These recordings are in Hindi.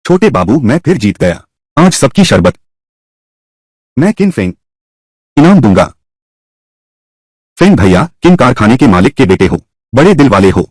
छोटे बाबू, मैं फिर जीत गया। आज सबकी शरबत। मैं किन फेंग इनाम दूंगा। फेंग भैया, किन कारखाने के मालिक के बेटे हो, बड़े दिल वाले हो।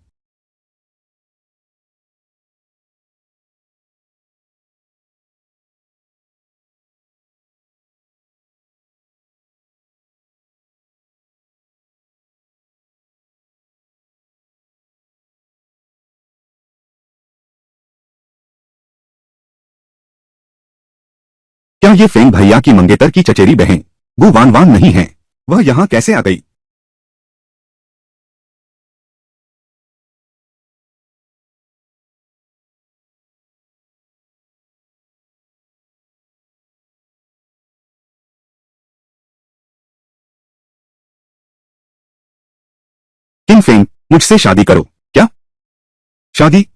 क्या ये फेंग भैया की मंगेतर की चचेरी बहन गु वान वान नहीं है? वह यहाँ कैसे आ गई? किन फेंग, मुझसे शादी करो। क्या शादी?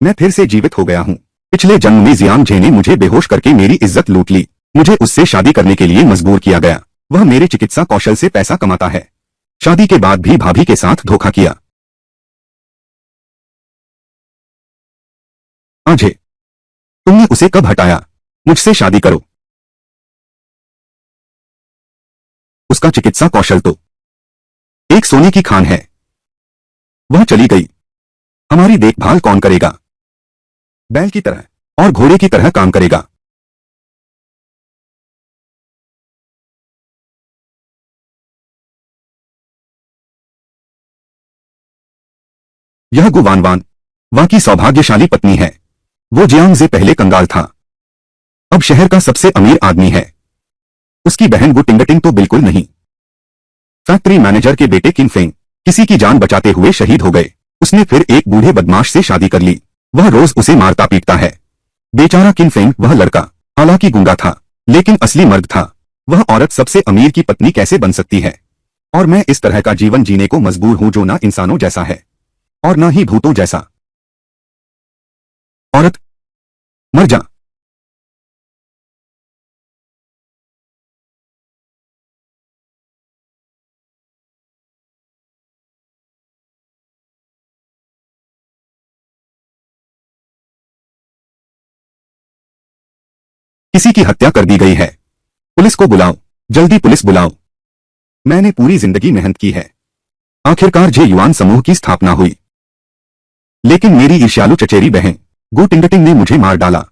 मैं फिर से जीवित हो गया हूँ। पिछले जन्म में जियांग झे ने मुझे बेहोश करके मेरी इज्जत लूट ली। मुझे उससे शादी करने के लिए मजबूर किया गया। वह मेरे चिकित्सा कौशल से पैसा कमाता है। शादी के बाद भी भाभी के साथ धोखा किया। आजे, तुमने उसे कब हटाया? मुझसे शादी करो। उसका चिकित्सा कौशल तो एक सोने की खान है। वह चली गई। हमारी देखभाल कौन करेगा? बैल की तरह और घोड़े की तरह काम करेगा। यह गुवानवान वां की सौभाग्यशाली पत्नी है। वो जियांग से पहले कंगाल था, अब शहर का सबसे अमीर आदमी है। उसकी बहन गु टिंगटिंग तो बिल्कुल नहीं। फैक्ट्री मैनेजर के बेटे किनफेंग किसी की जान बचाते हुए शहीद हो गए। उसने फिर एक बूढ़े बदमाश से शादी कर ली। वह रोज उसे मारता पीटता है। बेचारा किनफेंग, वह लड़का हालांकि गूंगा था, लेकिन असली मर्द था। वह औरत सबसे अमीर की पत्नी कैसे बन सकती है? और मैं इस तरह का जीवन जीने को मजबूर हूं जो ना इंसानों जैसा है और ना ही भूतों जैसा। औरत, मर जा। किसी की हत्या कर दी गई है। पुलिस को बुलाओ, जल्दी पुलिस बुलाओ। मैंने पूरी जिंदगी मेहनत की है। आखिरकार जे युआन समूह की स्थापना हुई, लेकिन मेरी ईर्ष्यालु चचेरी बहन गु टिंगटिंग ने मुझे मार डाला।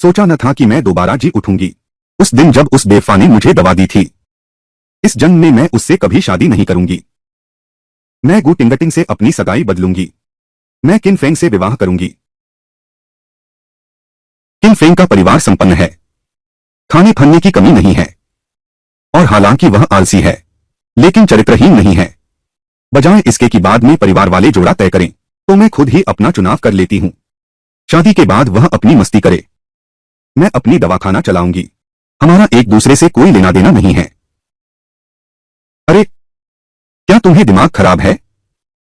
सोचा न था कि मैं दोबारा जी उठूंगी। उस दिन जब उस बेवफा ने मुझे दवा दी थी। इस जन्म में मैं उससे कभी शादी नहीं करूंगी। मैं गु टिंगटिंग से अपनी सगाई बदलूंगी। मैं किन फेंग से विवाह करूंगी। किन फेंग का परिवार संपन्न है। खाने फनने की कमी नहीं है। और हालांकि वह आलसी है, लेकिन चरित्रहीन नहीं है। बजाय इसके कि बाद में परिवार वाले जोड़ा तय करें, तो मैं खुद ही अपना चुनाव कर लेती हूँ। शादी के बाद वह अपनी मस्ती करे, मैं अपनी दवाखाना चलाऊंगी। हमारा एक दूसरे से कोई लेना देना नहीं है। अरे, क्या तुम्हें दिमाग खराब है?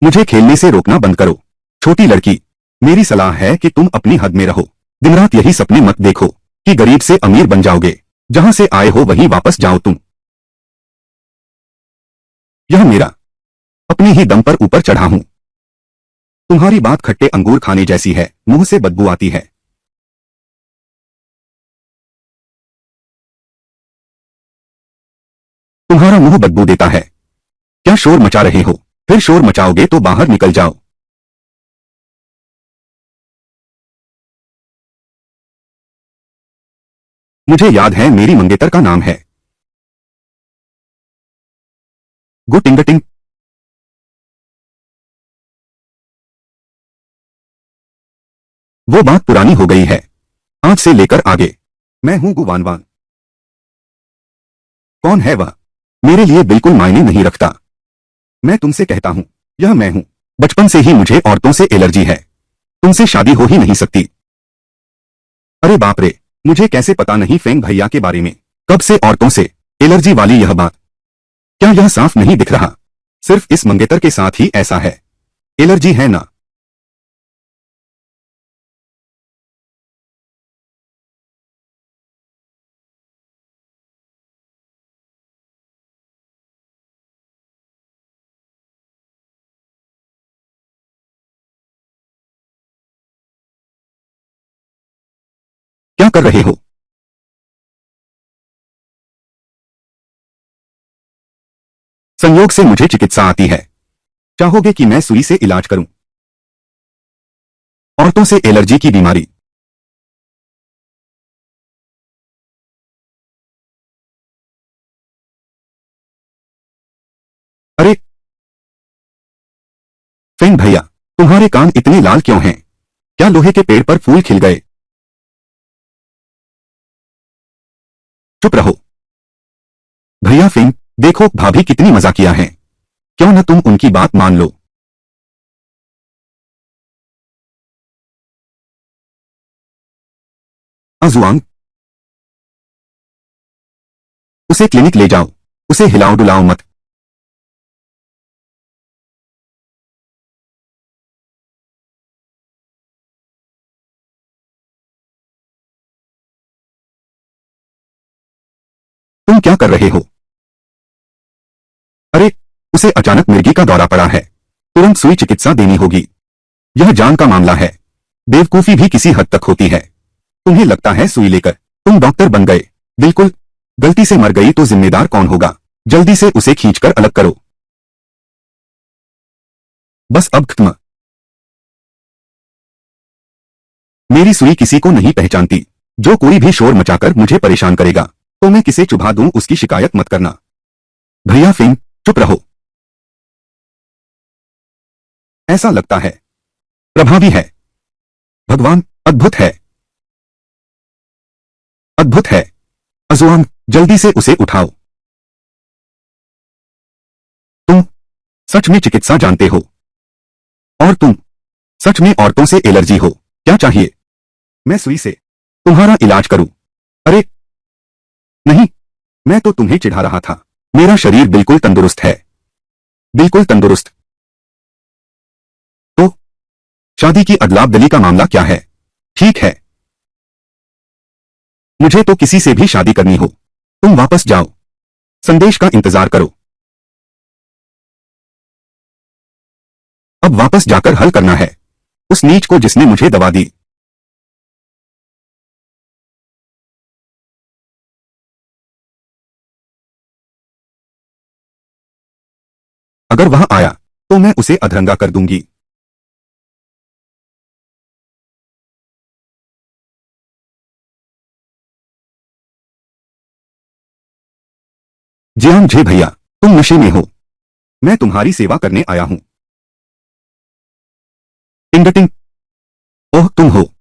मुझे खेलने से रोकना बंद करो। छोटी लड़की, मेरी सलाह है कि तुम अपनी हद में रहो। दिन रात यही सपने मत देखो कि गरीब से अमीर बन जाओगे। जहां से आए हो वहीं वापस जाओ तुम। यह मेरा अपने ही दम पर ऊपर चढ़ा हूं। तुम्हारी बात खट्टे अंगूर खाने जैसी है, मुंह से बदबू आती है। तुम्हारा मुंह बदबू देता है। क्या शोर मचा रहे हो? फिर शोर मचाओगे तो बाहर निकल जाओ। मुझे याद है मेरी मंगेतर का नाम है गु टिंगटिंग। वो बात पुरानी हो गई है। आज से लेकर आगे मैं हूं गु वान वान। कौन है वह? मेरे लिए बिल्कुल मायने नहीं रखता। मैं तुमसे कहता हूं, यह मैं हूं। बचपन से ही मुझे औरतों से एलर्जी है। तुमसे शादी हो ही नहीं सकती। अरे बाप रे, मुझे कैसे पता नहीं फेंग भैया के बारे में। कब से औरतों से एलर्जी वाली यह बात? क्या यह साफ नहीं दिख रहा? सिर्फ इस मंगेतर के साथ ही ऐसा है। एलर्जी है ना? क्या कर रहे हो? संयोग से मुझे चिकित्सा आती है। चाहोगे कि मैं सुई से इलाज करूं? औरतों से एलर्जी की बीमारी। अरे फेंग भैया, तुम्हारे कान इतने लाल क्यों हैं? क्या लोहे के पेड़ पर फूल खिल गए? चुप रहो। भैया फेंग, देखो भाभी कितनी मजाकिया हैं। क्यों न तुम उनकी बात मान लो। अजुआंग, उसे क्लिनिक ले जाओ। उसे हिलाओ डुलाओ मत। तुम क्या कर रहे हो? अरे, उसे अचानक मिर्गी का दौरा पड़ा है। तुरंत सुई चिकित्सा देनी होगी। यह जान का मामला है। बेवकूफी भी किसी हद तक होती है। तुम्हें लगता है सुई लेकर तुम डॉक्टर बन गए? बिल्कुल। गलती से मर गई तो जिम्मेदार कौन होगा? जल्दी से उसे खींचकर अलग करो। बस अब खत्म। मेरी सुई किसी को नहीं पहचानती। जो कोई भी शोर मचाकर मुझे परेशान करेगा तो मैं किसे चुभा दूं उसकी शिकायत मत करना। भैया फिंग, चुप रहो। ऐसा लगता है प्रभावी है। भगवान, अद्भुत है। अद्भुत है। अजुआंग, जल्दी से उसे उठाओ। तुम सच में चिकित्सा जानते हो? और तुम सच में औरतों से एलर्जी हो? क्या चाहिए? मैं सुई से तुम्हारा इलाज करूं? अरे नहीं, मैं तो तुम्हें चिढ़ा रहा था। मेरा शरीर बिल्कुल तंदुरुस्त है। बिल्कुल तंदुरुस्त। तो शादी की अदला-बदली का मामला क्या है? ठीक है, मुझे तो किसी से भी शादी करनी हो। तुम वापस जाओ। संदेश का इंतजार करो। अब वापस जाकर हल करना है उस नीच को जिसने मुझे दवा दी। अगर वह आया तो मैं उसे अधरंगा कर दूंगी। जियांग झे भैया, तुम नशे में हो। मैं तुम्हारी सेवा करने आया हूं। टिंगटिंग। ओह, तुम हो।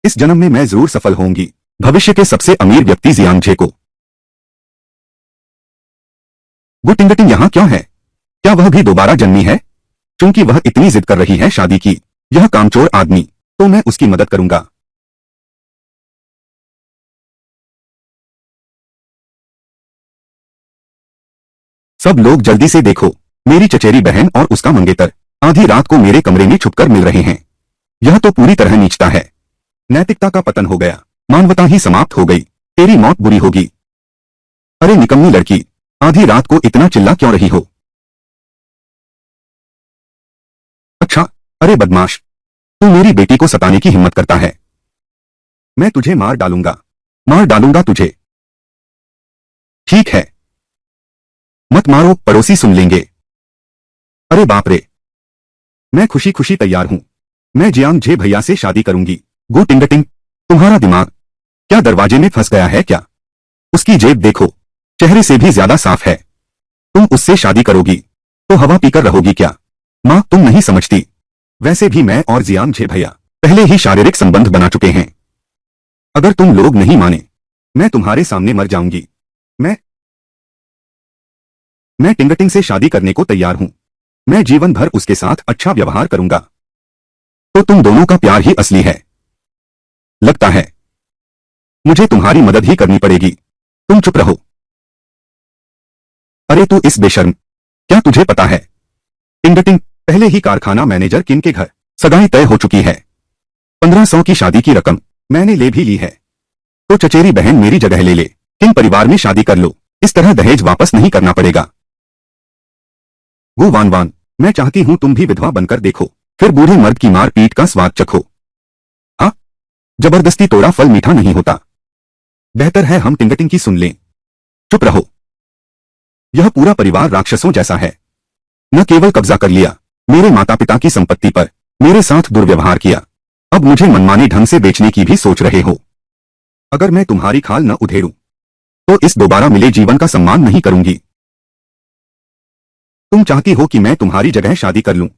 इस जन्म में मैं जरूर सफल होंगी। भविष्य के सबसे अमीर व्यक्ति जियांग झे को। वो टिंगटिंग यहां क्यों है? क्या वह भी दोबारा जन्मी है? क्योंकि वह इतनी जिद कर रही है शादी की। यह कामचोर आदमी, तो मैं उसकी मदद करूंगा। सब लोग जल्दी से देखो। मेरी चचेरी बहन और उसका मंगेतर आधी रात को मेरे कमरे में छुपकर मिल रहे हैं। यह तो पूरी तरह नीचता है। नैतिकता का पतन हो गया। मानवता ही समाप्त हो गई। तेरी मौत बुरी होगी। अरे निकम्मी लड़की, आधी रात को इतना चिल्ला क्यों रही हो? अच्छा, अरे बदमाश, तू मेरी बेटी को सताने की हिम्मत करता है। मैं तुझे मार डालूंगा। मार डालूंगा तुझे। ठीक है, मत मारो, पड़ोसी सुन लेंगे। अरे बाप रे, मैं खुशी खुशी तैयार हूं। मैं जियांग झे भैया से शादी करूंगी। गो टिंगटिंग, तुम्हारा दिमाग क्या दरवाजे में फंस गया है क्या? उसकी जेब देखो, चेहरे से भी ज्यादा साफ है। तुम उससे शादी करोगी तो हवा पीकर रहोगी क्या? मां, तुम नहीं समझती। वैसे भी मैं और जियांग झे भैया पहले ही शारीरिक संबंध बना चुके हैं। अगर तुम लोग नहीं माने, मैं तुम्हारे सामने मर जाऊंगी। मैं मैं टिंगटिंग से शादी करने को तैयार हूं। मैं जीवन भर उसके साथ अच्छा व्यवहार करूंगा। तो तुम दोनों का प्यार ही असली है। लगता है मुझे तुम्हारी मदद ही करनी पड़ेगी। तुम चुप रहो। अरे तू इस बेशर्म, क्या तुझे पता है टिंगटिंग पहले ही कारखाना मैनेजर किन के घर सगाई तय हो चुकी है। 1500 की शादी की रकम मैंने ले भी ली है। तो चचेरी बहन मेरी जगह ले ले। किन परिवार में शादी कर लो। इस तरह दहेज वापस नहीं करना पड़ेगा। गो वान वान, मैं चाहती हूं तुम भी विधवा बनकर देखो, फिर बूढ़े मर्द की मार पीट का स्वाद चखो। हाँ, जबरदस्ती तोड़ा फल मीठा नहीं होता। बेहतर है हम टिंगटिंग की सुन लें। चुप रहो। यह पूरा परिवार राक्षसों जैसा है। न केवल कब्जा कर लिया मेरे माता पिता की संपत्ति पर, मेरे साथ दुर्व्यवहार किया, अब मुझे मनमाने ढंग से बेचने की भी सोच रहे हो। अगर मैं तुम्हारी खाल न उधेड़ूं तो इस दोबारा मिले जीवन का सम्मान नहीं करूंगी। तुम चाहती हो कि मैं तुम्हारी जगह शादी कर लूं?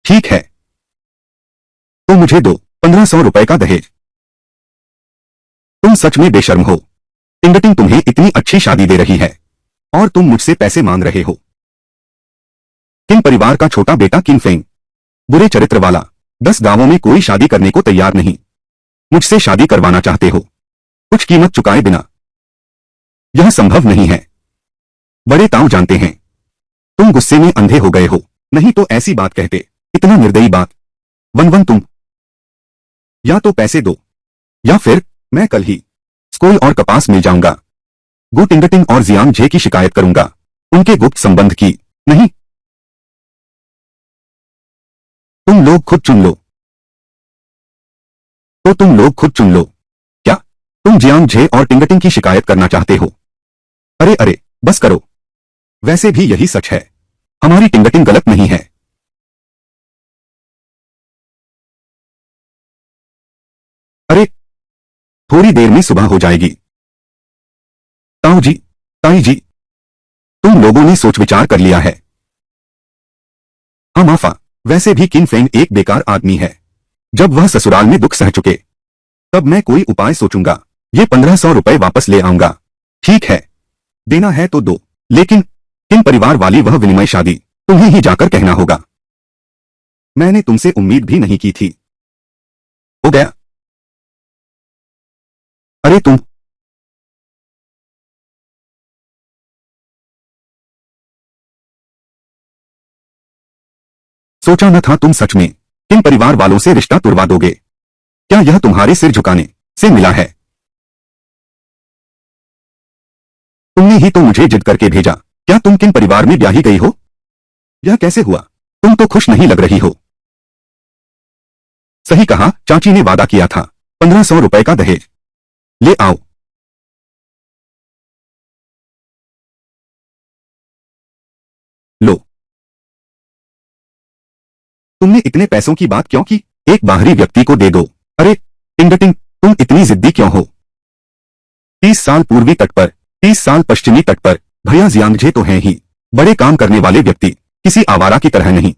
ठीक है, तो मुझे दो 1500 रुपए का दहेज। तुम सच में बेशर्म हो। टिंगटिंग तुम्हें इतनी अच्छी शादी दे रही है और तुम मुझसे पैसे मांग रहे हो। किन परिवार का छोटा बेटा किन फेंग, बुरे चरित्र वाला, 10 गांवों में कोई शादी करने को तैयार नहीं। मुझसे शादी करवाना चाहते हो कुछ कीमत चुकाए बिना? यह संभव नहीं है। बड़े ताऊ जानते हैं तुम गुस्से में अंधे हो गए हो, नहीं तो ऐसी बात कहते। इतना निर्दयी बात। वन तुम या तो पैसे दो या फिर मैं कल ही स्कूल और कपास मिल जाऊंगा। गु टिंगटिंग और जियांग झे की शिकायत करूंगा, उनके गुप्त संबंध की। नहीं, तुम लोग खुद चुन लो। तो तुम लोग खुद चुन लो। क्या तुम जियांग झे और टिंगटिंग की शिकायत करना चाहते हो? अरे अरे बस करो। वैसे भी यही सच है, हमारी टिंगटिंग गलत नहीं है। अरे थोड़ी देर में सुबह हो जाएगी। ताऊ जी, ताई जी, तुम लोगों ने सोच विचार कर लिया है? हाँ माफा, वैसे भी किन फेंग एक बेकार आदमी है। जब वह ससुराल में दुख सह चुके तब मैं कोई उपाय सोचूंगा। ये 1500 रुपए वापस ले आऊंगा। ठीक है, देना है तो दो, लेकिन किन परिवार वाली वह विनिमय शादी तुम्हें ही जाकर कहना होगा। मैंने तुमसे उम्मीद भी नहीं की थी। हो गया। अरे तुम सोचा न था तुम सच में किन परिवार वालों से रिश्ता तुड़वा दोगे। क्या यह तुम्हारे सिर झुकाने से मिला है? तुमने ही तो मुझे जिद करके भेजा। क्या तुम किन परिवार में ब्याही गई हो? यह कैसे हुआ? तुम तो खुश नहीं लग रही हो। सही कहा, चाची ने वादा किया था 1500 रुपए का दहेज। ले आओ। लो। तुमने इतने पैसों की बात क्यों की? एक बाहरी व्यक्ति को दे दो। अरे टिंगटिंग, तुम इतनी जिद्दी क्यों हो? 30 साल पूर्वी तट पर, 30 साल पश्चिमी तट पर, भैया जियांगझे तो हैं ही बड़े काम करने वाले व्यक्ति, किसी आवारा की तरह नहीं।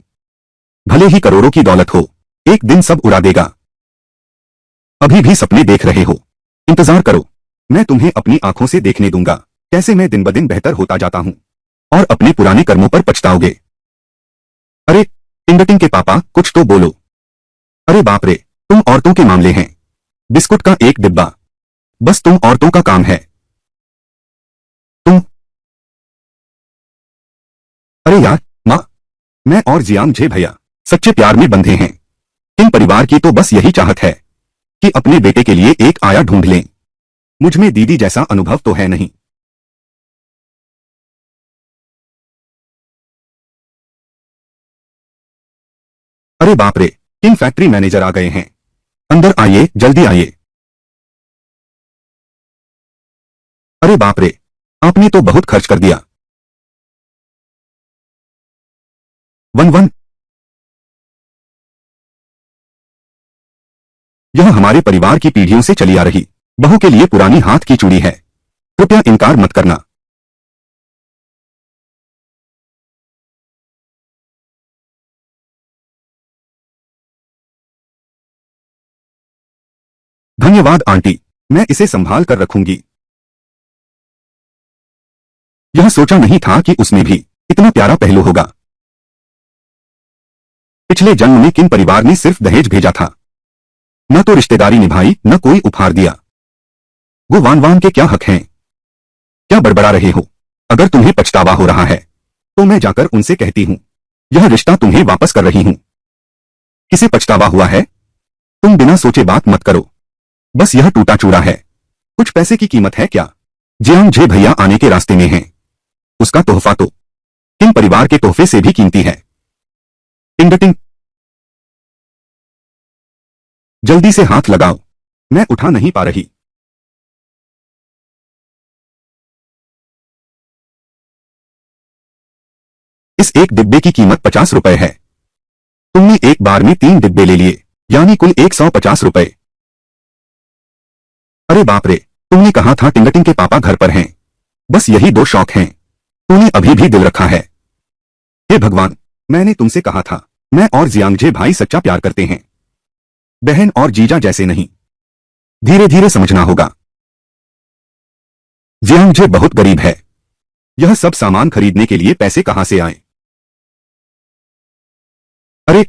भले ही करोड़ों की दौलत हो, एक दिन सब उड़ा देगा। अभी भी सपने देख रहे हो? इंतजार करो, मैं तुम्हें अपनी आंखों से देखने दूंगा कैसे मैं दिन ब दिन बेहतर होता जाता हूं और अपने पुराने कर्मों पर पछताओगे। अरे टिंगटिंग के पापा, कुछ तो बोलो। अरे बाप रे, तुम औरतों के मामले हैं। बिस्कुट का एक डिब्बा, बस तुम औरतों का काम है। तुम अरे यार माँ, मैं और जियांगझे भैया सच्चे प्यार में बंधे हैं। इन परिवार की तो बस यही चाहत है कि अपने बेटे के लिए एक आया ढूंढ लें। मुझ में दीदी जैसा अनुभव तो है नहीं। अरे बाप रे, किन फैक्ट्री मैनेजर आ गए हैं। अंदर आइए, जल्दी आइए। अरे बाप रे, आपने तो बहुत खर्च कर दिया। वन यह हमारे परिवार की पीढ़ियों से चली आ रही बहू के लिए पुरानी हाथ की चूड़ी है। कृपया इनकार मत करना। धन्यवाद आंटी, मैं इसे संभाल कर रखूंगी। यह सोचा नहीं था कि उसमें भी इतना प्यारा पहलू होगा। पिछले जन्म में किन परिवार ने सिर्फ दहेज भेजा था, न तो रिश्तेदारी निभाई न कोई उपहार दिया। वो वान वान के क्या हक हैं? क्या बड़बड़ा रहे हो? अगर तुम्हें पछतावा हो रहा है तो मैं जाकर उनसे कहती हूँ यह रिश्ता तुम्हें वापस कर रही हूँ। किसे पछतावा हुआ है? तुम बिना सोचे बात मत करो, बस यह टूटा चूड़ा है, कुछ पैसे की कीमत है क्या? जियांगझे भैया आने के रास्ते में हैं। उसका तोहफा तो किन परिवार के तोहफे से भी कीमती है। टिंगटिंग, जल्दी से हाथ लगाओ। मैं उठा नहीं पा रही। इस एक डिब्बे की कीमत 50 रुपए है। तुमने एक बार में 3 डिब्बे ले लिए, यानी कुल 150 रुपए। अरे बाप रे, तुमने कहा था टिंगटिंग के पापा घर पर हैं। बस यही 2 शौक हैं। तूने अभी भी दिल रखा है। हे भगवान, मैंने तुमसे कहा था, मैं और जियांगजे भाई सच्चा प्यार करते हैं, बहन और जीजा जैसे नहीं। धीरे धीरे समझना होगा। जियांगजे बहुत गरीब है। यह सब सामान खरीदने के लिए पैसे कहां से आए? अरे,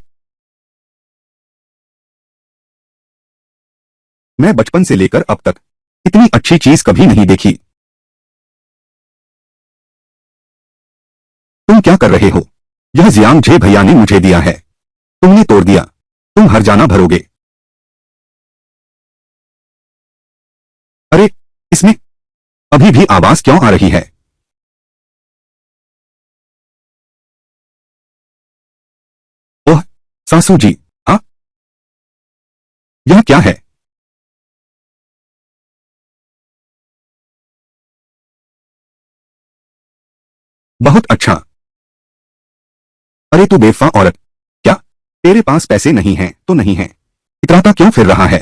मैं बचपन से लेकर अब तक इतनी अच्छी चीज कभी नहीं देखी। तुम क्या कर रहे हो? यह जियांगजे भैया ने मुझे दिया है। तुमने तोड़ दिया। तुम हर जाना भरोगे। अरे, इसमें अभी भी आवाज क्यों आ रही है? ओह, सासू जी। हाँ, यह क्या है? बहुत अच्छा। अरे तू बेवफा औरत, क्या तेरे पास पैसे नहीं हैं तो नहीं है, इतराता क्यों फिर रहा है?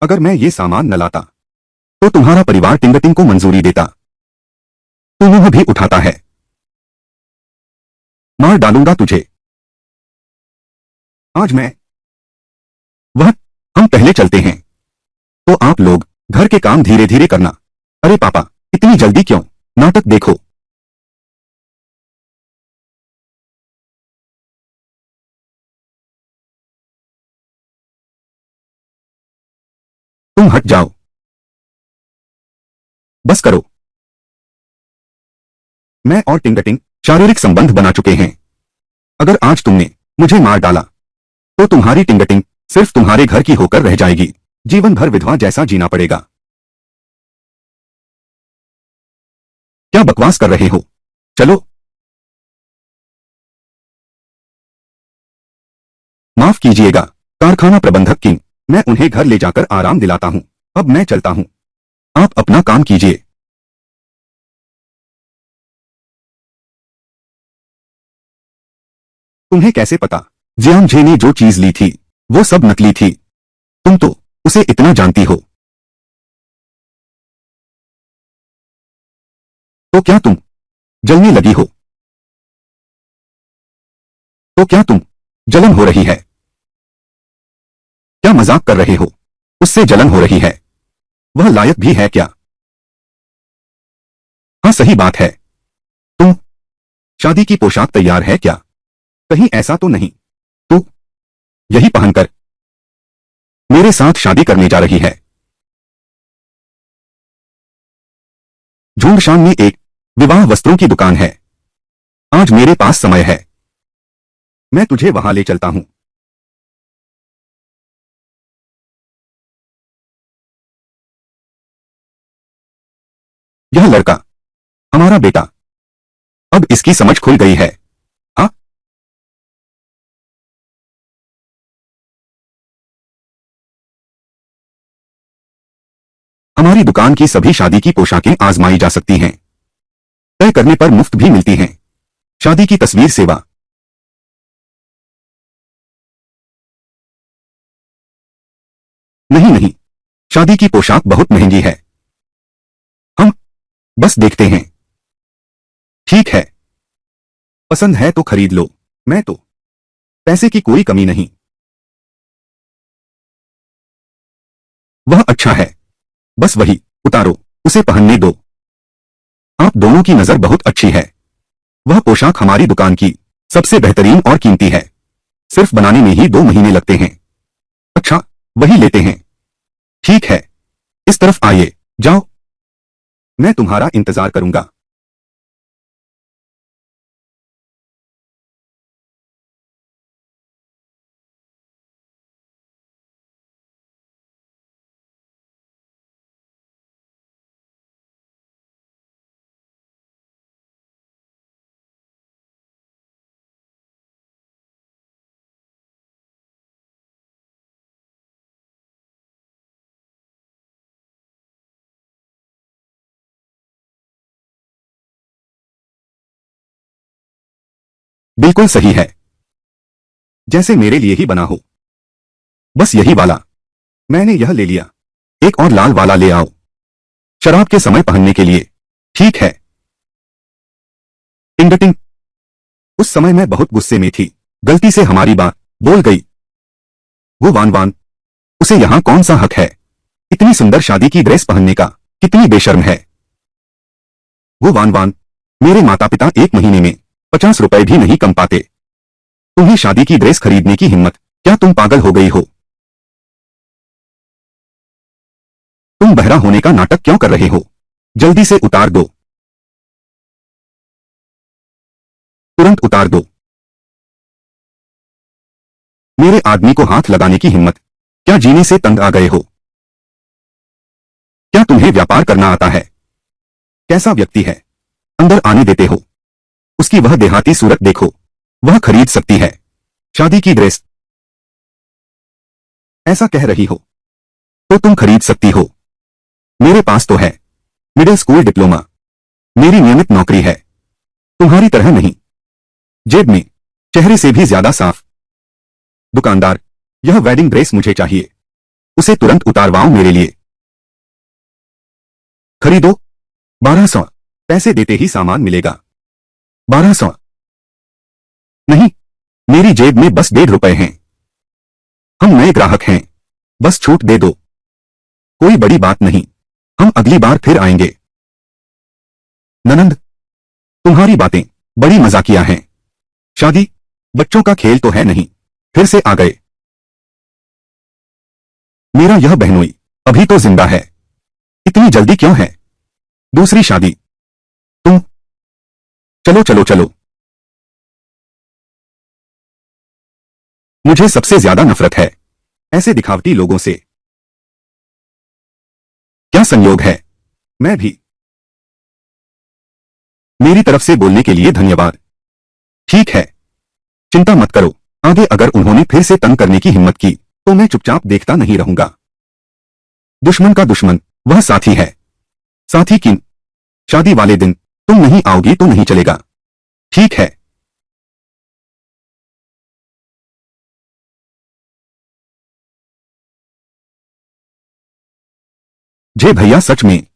अगर मैं ये सामान न लाता तो तुम्हारा परिवार टिंगटिंग को मंजूरी देता? तू मुंह भी उठाता है। मार डालूंगा तुझे। आज मैं वह हम पहले चलते हैं। तो आप लोग घर के काम धीरे धीरे करना। अरे पापा, इतनी जल्दी क्यों? नाटक देखो। तुम हट जाओ। बस करो। मैं और टिंगटिंग शारीरिक संबंध बना चुके हैं। अगर आज तुमने मुझे मार डाला तो तुम्हारी टिंगटिंग सिर्फ तुम्हारे घर की होकर रह जाएगी। जीवन भर विधवा जैसा जीना पड़ेगा। क्या बकवास कर रहे हो? चलो। माफ कीजिएगा कारखाना प्रबंधक किंग, मैं उन्हें घर ले जाकर आराम दिलाता हूँ। अब मैं चलता हूँ। आप अपना काम कीजिए। तुम्हें कैसे पता जियांगजे ने जो चीज ली थी वो सब नकली थी? तुम तो उसे इतना जानती हो। तो क्या तुम जलने लगी हो? तो क्या तुम जलन हो रही है? क्या मजाक कर रहे हो? उससे जलन हो रही है। वह लायक भी है क्या? हाँ सही बात है। तुम शादी की पोशाक तैयार है क्या? कहीं ऐसा तो नहीं तू यही पहनकर मेरे साथ शादी करने जा रही है? झूंगशान में एक विवाह वस्त्रों की दुकान है। आज मेरे पास समय है। मैं तुझे वहां ले चलता हूं। यह लड़का हमारा बेटा। अब इसकी समझ खुल गई है। हाँ, हमारी दुकान की सभी शादी की पोशाकें आजमाई जा सकती हैं। तय करने पर मुफ्त भी मिलती हैं। शादी की तस्वीर सेवा। नहीं नहीं, शादी की पोशाक बहुत महंगी है। हम बस देखते हैं। ठीक है, पसंद है तो खरीद लो। मैं तो पैसे की कोई कमी नहीं। वह अच्छा है। बस वही उतारो, उसे पहनने दो। आप दोनों की नजर बहुत अच्छी है। वह पोशाक हमारी दुकान की सबसे बेहतरीन और कीमती है। सिर्फ बनाने में ही 2 महीने लगते हैं। अच्छा, वही लेते हैं। ठीक है, इस तरफ आइए। जाओ, मैं तुम्हारा इंतजार करूंगा। बिल्कुल सही है, जैसे मेरे लिए ही बना हो। बस यही वाला। मैंने यह ले लिया। एक और लाल वाला ले आओ। शराब के समय पहनने के लिए। ठीक है। टिंग टिंग। उस समय मैं बहुत गुस्से में थी। गलती से हमारी बात बोल गई। वो वान वान, उसे यहां कौन सा हक है इतनी सुंदर शादी की ड्रेस पहनने का? कितनी बेशर्म है वो वान वान। मेरे माता पिता 1 महीने में 50 रुपए भी नहीं कम पाते। तुम्हें शादी की ड्रेस खरीदने की हिम्मत? क्या तुम पागल हो गई हो? तुम बहरा होने का नाटक क्यों कर रहे हो? जल्दी से उतार दो। तुरंत उतार दो। मेरे आदमी को हाथ लगाने की हिम्मत? क्या जीने से तंग आ गए हो? क्या तुम्हें व्यापार करना आता है? कैसा व्यक्ति है? अंदर आने देते हो? उसकी वह देहाती सूरत देखो। वह खरीद सकती है शादी की ड्रेस। ऐसा कह रही हो तो तुम खरीद सकती हो। मेरे पास तो है मिडिल स्कूल डिप्लोमा। मेरी नियमित नौकरी है। तुम्हारी तरह नहीं, जेब में चेहरे से भी ज्यादा साफ। दुकानदार, यह वेडिंग ड्रेस मुझे चाहिए। उसे तुरंत उतारवाओ मेरे लिए। खरीदो। 1200। पैसे देते ही सामान मिलेगा। 1200? नहीं, मेरी जेब में बस 1.5 रुपए हैं। हम नए ग्राहक हैं, बस छूट दे दो। कोई बड़ी बात नहीं, हम अगली बार फिर आएंगे। ननंद, तुम्हारी बातें बड़ी मजाकिया हैं। शादी बच्चों का खेल तो है नहीं। फिर से आ गए। मेरा यह बहनोई अभी तो जिंदा है। इतनी जल्दी क्यों है? दूसरी शादी? तुम चलो चलो चलो। मुझे सबसे ज्यादा नफरत है ऐसे दिखावटी लोगों से। क्या संयोग है। मैं भी। मेरी तरफ से बोलने के लिए धन्यवाद। ठीक है, चिंता मत करो। आगे अगर उन्होंने फिर से तंग करने की हिम्मत की तो मैं चुपचाप देखता नहीं रहूंगा। दुश्मन का दुश्मन वह साथी है। साथी किन? शादी वाले दिन तुम नहीं आओगी तो नहीं चलेगा। ठीक है। जे भैया, सच में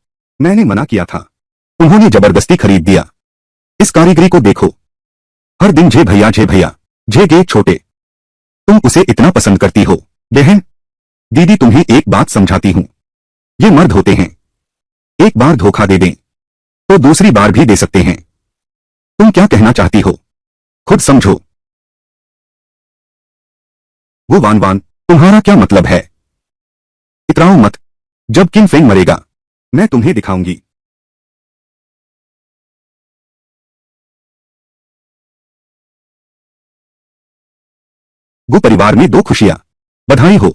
मैंने मना किया था। उन्होंने जबरदस्ती खरीद दिया। इस कारीगरी को देखो। हर दिन जे भैया जे भैया। जे गे छोटे। तुम उसे इतना पसंद करती हो। बहन, दीदी तुम्हें एक बात समझाती हूं। ये मर्द होते हैं, एक बार धोखा दे दें तो दूसरी बार भी दे सकते हैं। तुम क्या कहना चाहती हो खुद समझो। वो वान वान, तुम्हारा क्या मतलब है? इतराओ मत। जब किन फेंग मरेगा मैं तुम्हें दिखाऊंगी। गु परिवार में 2 खुशियां। बधाई हो।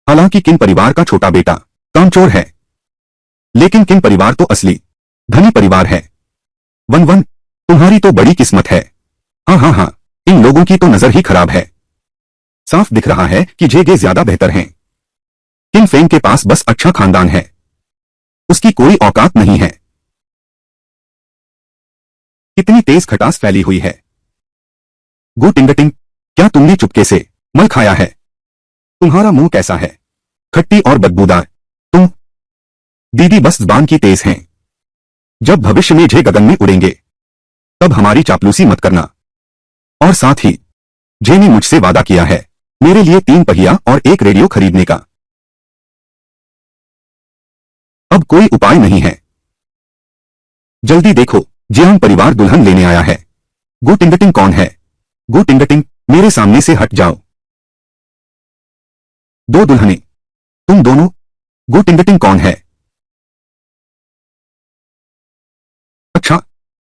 हालांकि किन परिवार का छोटा बेटा कामचोर है, लेकिन किन परिवार तो असली धनी परिवार है। वन वन, तुम्हारी तो बड़ी किस्मत है। हाँ हाँ हाँ, इन लोगों की तो नजर ही खराब है। साफ दिख रहा है कि जेगे ज्यादा बेहतर हैं। किन फेंग के पास बस अच्छा खानदान है, उसकी कोई औकात नहीं है। कितनी तेज खटास फैली हुई है। गो टिंगटिंग, क्या तुमने चुपके से मल खाया है? तुम्हारा मुंह कैसा है? खट्टी और बदबूदार। तुम दीदी बस जुबान की तेज हैं। जब भविष्य में जे गगन में उड़ेंगे तब हमारी चापलूसी मत करना। और साथ ही जे ने मुझसे वादा किया है मेरे लिए 3 पहिया और 1 रेडियो खरीदने का। अब कोई उपाय नहीं है। जल्दी देखो, जियांग परिवार दुल्हन लेने आया है। गो टिंगटिंग कौन है? गो टिंगटिंग, मेरे सामने से हट जाओ। 2 दुल्हनें, तुम दोनों। गो टिंगटिंग कौन है? अच्छा,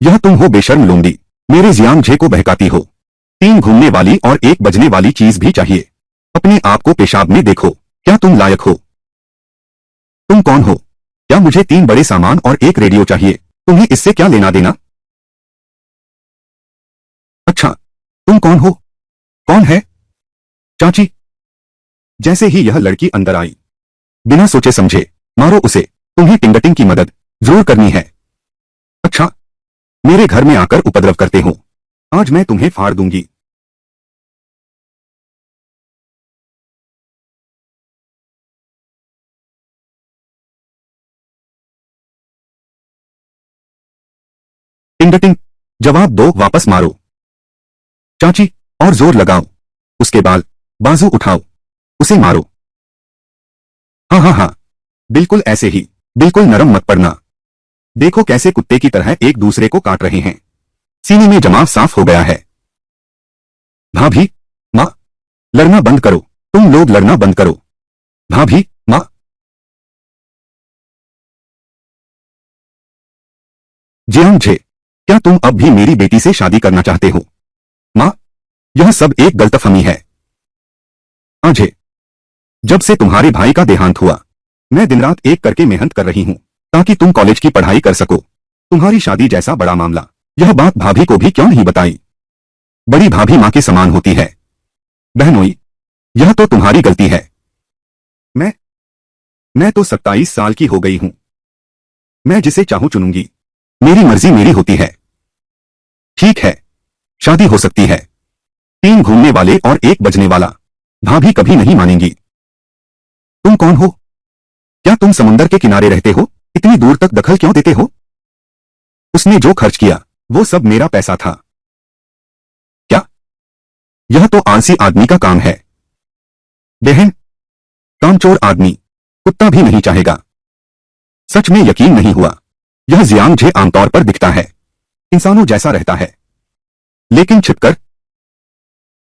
यह तुम हो बेशर्म लोंडी। मेरे जियांग जे को बहकाती हो। 3 घूमने वाली और 1 बजने वाली चीज भी चाहिए। अपने आप को पेशाब में देखो, क्या तुम लायक हो? तुम कौन हो? क्या मुझे 3 बड़े सामान और 1 रेडियो चाहिए? तुम्हें इससे क्या लेना देना? अच्छा, तुम कौन हो? कौन है? चाची। जैसे ही यह लड़की अंदर आई, बिना सोचे समझे मारो उसे। तुम्हें टिंगटिंग की मदद जरूर करनी है। अच्छा, मेरे घर में आकर उपद्रव करते हो। आज मैं तुम्हें फाड़ दूंगी। टिंग टिंग, जवाब दो, वापस मारो। चाची, और जोर लगाओ। उसके बाजू उठाओ, उसे मारो। हाँ हाँ हाँ, बिल्कुल ऐसे ही, बिल्कुल नरम मत पड़ना। देखो कैसे कुत्ते की तरह एक दूसरे को काट रहे हैं। सीने में जमाव साफ हो गया है। भाभी, माँ, लड़ना बंद करो। तुम लोग लड़ना बंद करो। भाभी, माँ। जियांझे, क्या तुम अब भी मेरी बेटी से शादी करना चाहते हो? माँ, यह सब एक गलतफहमी है। आंझे, जब से तुम्हारे भाई का देहांत हुआ, मैं दिन रात एक करके मेहनत कर रही हूँ ताकि तुम कॉलेज की पढ़ाई कर सको। तुम्हारी शादी जैसा बड़ा मामला, यह बात भाभी को भी क्यों नहीं बताई? बड़ी भाभी माँ के समान होती है। बहनोई, यह तो तुम्हारी गलती है। मैं मैं तो 27 साल की हो गई हूँ। मैं जिसे चाहूं चुनूंगी। मेरी मर्जी मेरी होती है। ठीक है, शादी हो सकती है। 3 घूमने वाले और 1 बजने वाला। भाभी कभी नहीं मानेंगी। तुम कौन हो? क्या तुम समुंदर के किनारे रहते हो? इतनी दूर तक दखल क्यों देते हो? उसने जो खर्च किया वो सब मेरा पैसा था। क्या? यह तो आलसी आदमी का काम है। बहन, कामचोर आदमी कुत्ता भी नहीं चाहेगा। सच में यकीन नहीं हुआ। यह जियांझे आमतौर पर दिखता है, इंसानों जैसा रहता है, लेकिन छिपकर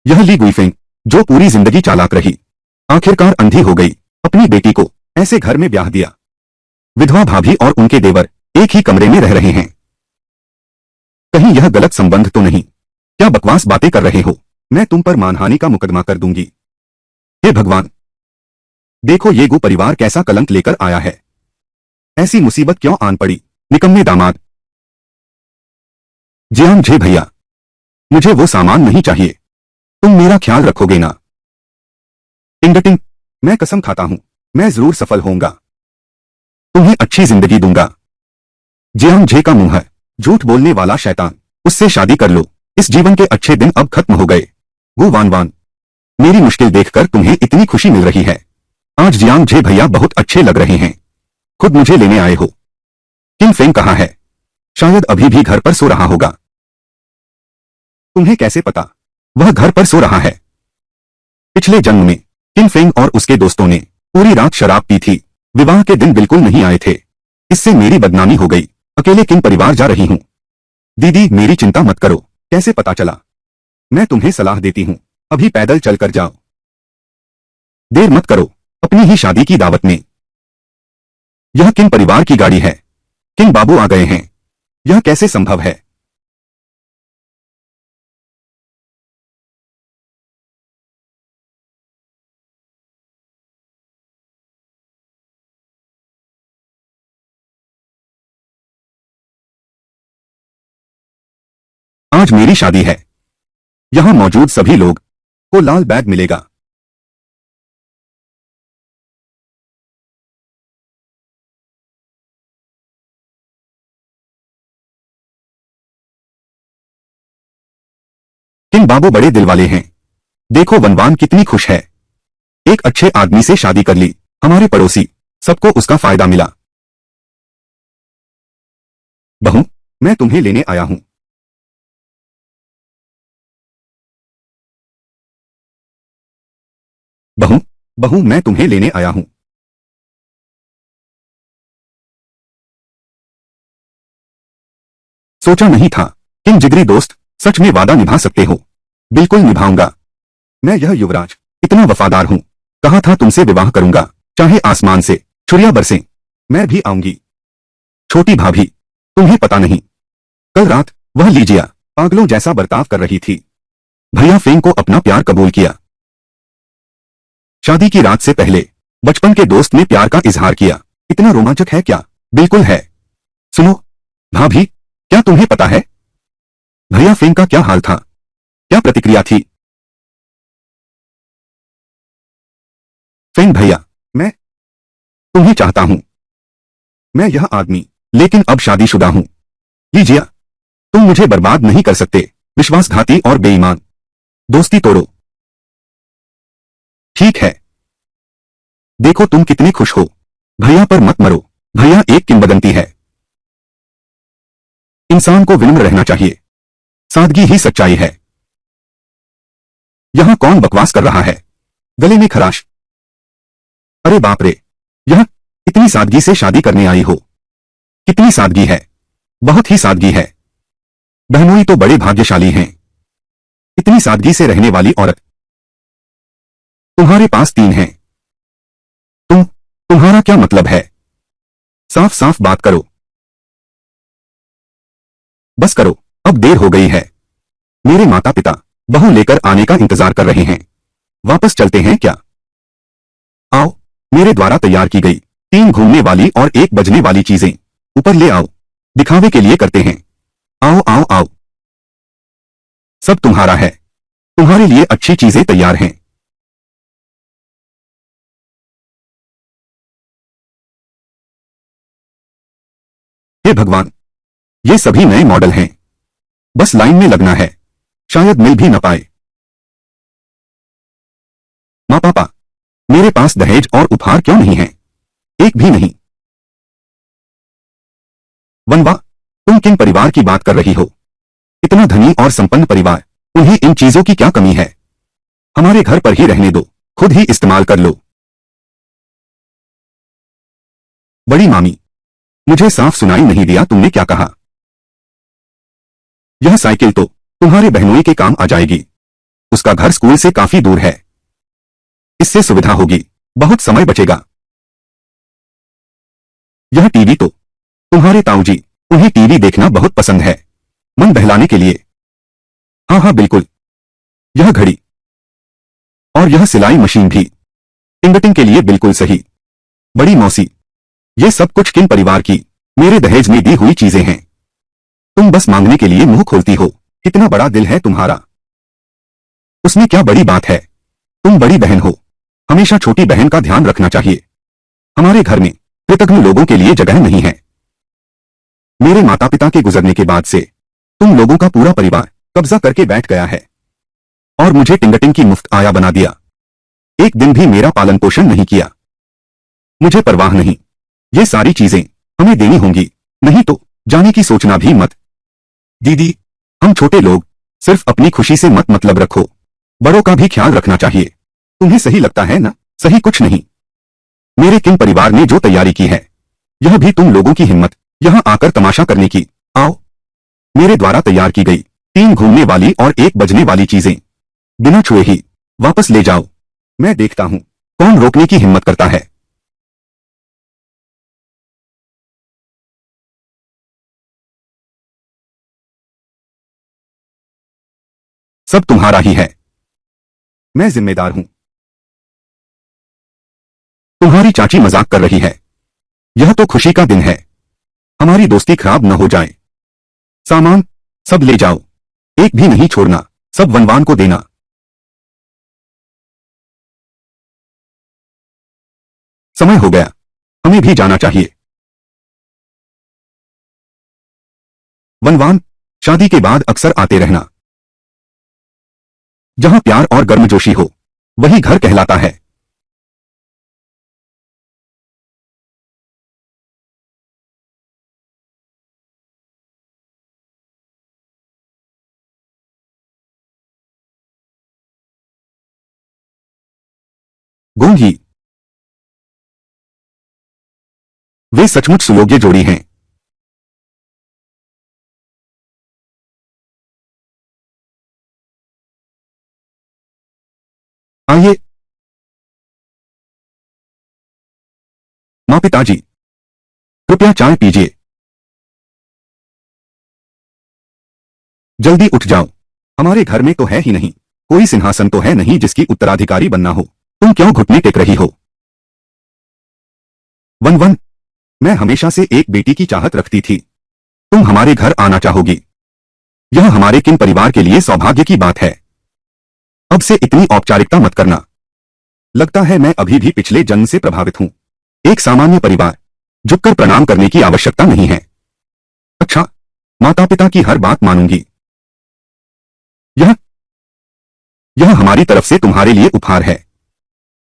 यह ली गुइफेंग, जो पूरी जिंदगी चालाक रही, आखिरकार अंधी हो गई। अपनी बेटी को ऐसे घर में ब्याह दिया। विधवा भाभी और उनके देवर एक ही कमरे में रह रहे हैं। कहीं यह गलत संबंध तो नहीं? क्या बकवास बातें कर रहे हो? मैं तुम पर मानहानि का मुकदमा कर दूंगी। हे भगवान, देखो ये गु परिवार कैसा कलंक लेकर आया है। ऐसी मुसीबत क्यों आन पड़ी? निकम्मे दामाद। जियांझे भैया, मुझे वो सामान नहीं चाहिए। तुम मेरा ख्याल रखोगे ना? टिंग टिंग, मैं कसम खाता हूं, मैं जरूर सफल होऊंगा। तुम्हें अच्छी जिंदगी दूंगा। जियांझे का मुंह है, झूठ बोलने वाला शैतान। उससे शादी कर लो। इस जीवन के अच्छे दिन अब खत्म हो गए। गु वान वान, मेरी मुश्किल देखकर तुम्हें इतनी खुशी मिल रही है। आज जियांझे भैया बहुत अच्छे लग रहे हैं। खुद मुझे लेने आए हो। किन फेंग कहाँ है? शायद अभी भी घर पर सो रहा होगा। तुम्हें कैसे पता वह घर पर सो रहा है? पिछले जन्म में किन फेंग और उसके दोस्तों ने पूरी रात शराब पी थी। विवाह के दिन बिल्कुल नहीं आए थे। इससे मेरी बदनामी हो गई। अकेले किन परिवार जा रही हूं। दीदी मेरी चिंता मत करो। कैसे पता चला? मैं तुम्हें सलाह देती हूं, अभी पैदल चलकर जाओ। देर मत करो अपनी ही शादी की दावत में। यह किन परिवार की गाड़ी है? किन बाबू आ गए हैं। यह कैसे संभव है? आज मेरी शादी है। यहां मौजूद सभी लोग को लाल बैग मिलेगा। किंग बाबू बड़े दिल वाले हैं। देखो वनवान कितनी खुश है। एक अच्छे आदमी से शादी कर ली। हमारे पड़ोसी सबको उसका फायदा मिला। बहू, मैं तुम्हें लेने आया हूं। बहू, बहू मैं तुम्हें लेने आया हूं। सोचा नहीं था किंग जिगरी दोस्त सच में वादा निभा सकते हो। बिल्कुल निभाऊंगा। मैं यह युवराज इतना वफादार हूं। कहा था तुमसे विवाह करूंगा, चाहे आसमान से छुरियां बरसें। मैं भी आऊंगी। छोटी भाभी, तुम्हें पता नहीं, कल रात वह लीजिया पागलों जैसा बर्ताव कर रही थी। भैया फेंग को अपना प्यार कबूल किया। शादी की रात से पहले बचपन के दोस्त ने प्यार का इजहार किया। इतना रोमांचक है क्या? बिल्कुल है। सुनो भाभी, क्या तुम्हें पता है भैया फेंग का क्या हाल था? क्या प्रतिक्रिया थी? फेंग भैया, मैं तुम्हें चाहता हूं। मैं यह आदमी, लेकिन अब शादीशुदा हूं। लीजिए, तुम मुझे बर्बाद नहीं कर सकते। विश्वासघाती और बेईमान। दोस्ती तोड़ो। ठीक है, देखो तुम कितने खुश हो। भैया पर मत मरो। भैया एक किंवदंती है। इंसान को विनम्र रहना चाहिए। सादगी ही सच्चाई है। यहां कौन बकवास कर रहा है? गले में खराश। अरे बाप रे, यह इतनी सादगी से शादी करने आई हो। कितनी सादगी है, बहुत ही सादगी है। बहनोई तो बड़े भाग्यशाली हैं, इतनी सादगी से रहने वाली औरत। तुम्हारे पास 3 हैं। तुम्हारा क्या मतलब है? साफ साफ बात करो। बस करो, अब देर हो गई है। मेरे माता पिता बहू लेकर आने का इंतजार कर रहे हैं। वापस चलते हैं क्या? आओ, मेरे द्वारा तैयार की गई 3 घूमने वाली और 1 बजने वाली चीजें ऊपर ले आओ। दिखावे के लिए करते हैं। आओ आओ आओ, सब तुम्हारा है। तुम्हारे लिए अच्छी चीजें तैयार हैं। हे भगवान, ये सभी नए मॉडल हैं। बस लाइन में लगना है, शायद मिल भी न पाए। माँ पापा, मेरे पास दहेज और उपहार क्यों नहीं है? एक भी नहीं। वनवा, तुम किन परिवार की बात कर रही हो? इतना धनी और संपन्न परिवार, उन्हें इन चीजों की क्या कमी है? हमारे घर पर ही रहने दो, खुद ही इस्तेमाल कर लो। बड़ी मामी, मुझे साफ सुनाई नहीं दिया तुमने क्या कहा? यह साइकिल तो तुम्हारे बहनोई के काम आ जाएगी। उसका घर स्कूल से काफी दूर है। इससे सुविधा होगी, बहुत समय बचेगा। यह टीवी तो तुम्हारे ताऊजी, उन्हें टीवी देखना बहुत पसंद है, मन बहलाने के लिए। हाँ हाँ बिल्कुल। यह घड़ी और यह सिलाई मशीन भी टिंगटिंग के लिए बिल्कुल सही। बड़ी मौसी, ये सब कुछ किन परिवार की मेरे दहेज में दी हुई चीजें हैं? तुम बस मांगने के लिए मुंह खोलती हो। कितना बड़ा दिल है तुम्हारा। उसमें क्या बड़ी बात है? तुम बड़ी बहन हो, हमेशा छोटी बहन का ध्यान रखना चाहिए। हमारे घर में कृतज्ञ लोगों के लिए जगह नहीं है। मेरे माता पिता के गुजरने के बाद से तुम लोगों का पूरा परिवार कब्जा करके बैठ गया है और मुझे टिंगटिंग की मुफ्त आया बना दिया। एक दिन भी मेरा पालन पोषण नहीं किया। मुझे परवाह नहीं, ये सारी चीजें हमें देनी होंगी, नहीं तो जाने की सोचना भी मत। दीदी, हम छोटे लोग सिर्फ अपनी खुशी से मत मतलब रखो, बड़ों का भी ख्याल रखना चाहिए। तुम्हें सही लगता है ना? सही कुछ नहीं। मेरे किन परिवार ने जो तैयारी की है, यह भी तुम लोगों की हिम्मत यहां आकर तमाशा करने की। आओ, मेरे द्वारा तैयार की गई 3 घूमने वाली और 1 बजने वाली चीजें बिना छुए ही वापस ले जाओ। मैं देखता हूं कौन रोकने की हिम्मत करता है। सब तुम्हारा ही है, मैं जिम्मेदार हूं। तुम्हारी चाची मजाक कर रही है। यह तो खुशी का दिन है, हमारी दोस्ती खराब न हो जाए। सामान सब ले जाओ, एक भी नहीं छोड़ना, सब वनवान को देना। समय हो गया, हमें भी जाना चाहिए। वनवान शादी के बाद अक्सर आते रहना। जहां प्यार और गर्मजोशी हो, वही घर कहलाता है। गोंगी, वे सचमुच सुयोग्य जोड़ी हैं। आइए। माँ पिताजी, कृपया चाय पीजिए। जल्दी उठ जाओ, हमारे घर में तो है ही नहीं, कोई सिंहासन तो है नहीं जिसकी उत्तराधिकारी बनना हो। तुम क्यों घुटने टेक रही हो? वन वन, मैं हमेशा से एक बेटी की चाहत रखती थी। तुम हमारे घर आना चाहोगी, यह हमारे किन परिवार के लिए सौभाग्य की बात है। अब से इतनी औपचारिकता मत करना। लगता है मैं अभी भी पिछले जन्म से प्रभावित हूं। एक सामान्य परिवार, झुककर प्रणाम करने की आवश्यकता नहीं है। अच्छा, माता पिता की हर बात मानूंगी। यह यह हमारी तरफ से तुम्हारे लिए उपहार है।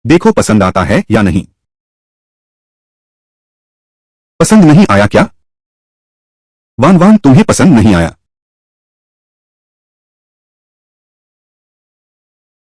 देखो पसंद आता है या नहीं। पसंद नहीं आया क्या? वान वान, तुम्हें पसंद नहीं आया?